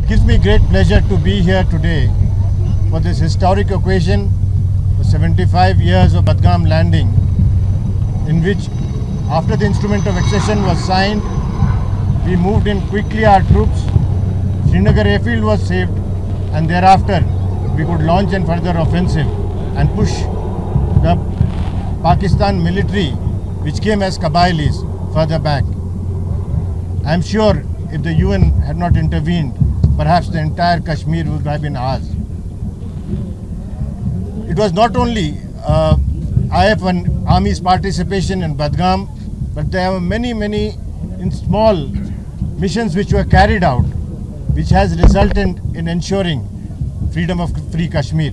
gives me great pleasure to be here today for this historic occasion, the 75 years of Budgam landing, in which after the instrument of accession was signed, we moved in quickly our troops. Srinagar airfield was saved, and thereafter we could launch a further offensive and push the Pakistan military, which came as Qabilis, further back. I am sure if the UN had not intervened, perhaps the entire Kashmir would have been ours. It was not only IF and Army's participation in Budgam, but there were many small missions which were carried out, which has resulted in ensuring freedom of free Kashmir.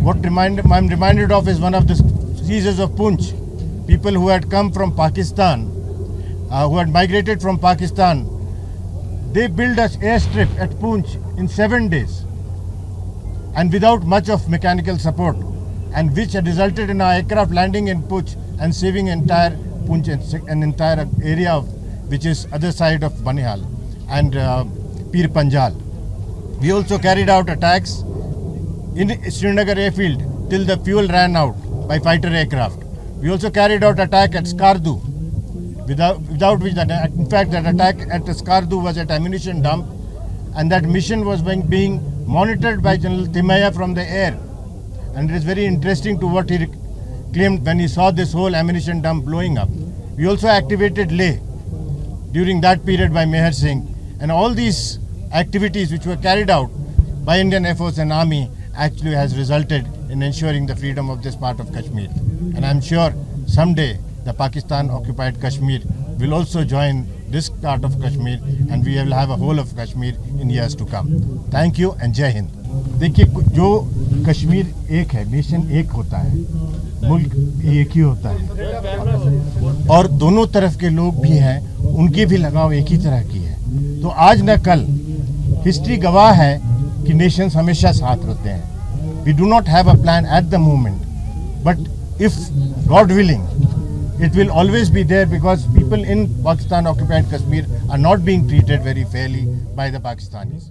What I'm reminded of is one of the seizures of Poonch. People who had come from Pakistan, who had migrated from Pakistan, they built an airstrip at Poonch in 7 days and without much of mechanical support, and which had resulted in our aircraft landing in Poonch and saving entire Poonch, an entire area which is other side of Banihal and Pir Panjal. We also carried out attacks in Srinagar airfield till the fuel ran out by fighter aircraft. We also carried out attack at Skardu, without which, in fact, that attack at Skardu was at ammunition dump, and that mission was being monitored by General Timaya from the air. And it is very interesting to what he claimed when he saw this whole ammunition dump blowing up. We also activated Leh during that period by Meher Singh, and all these activities which were carried out by Indian Air Force and Army actually has resulted in ensuring the freedom of this part of Kashmir. And I am sure someday the Pakistan occupied Kashmir will also join this part of Kashmir, and we will have a whole of Kashmir in years to come. Thank you and Jai Hind. देखिए, जो कश्मीर एक है, nation एक होता है, मुल्क एक ही होता है, और दोनों तरफ के लोग भी हैं, उनकी भी लगाव एक ही तरह की है. तो आज न कल हिस्ट्री गवाह है कि नेशंस हमेशा साथ होते हैं. We do not have a plan at the moment, but if God willing, it will always be there, because people in Pakistan occupied Kashmir are not being treated very fairly by the Pakistanis.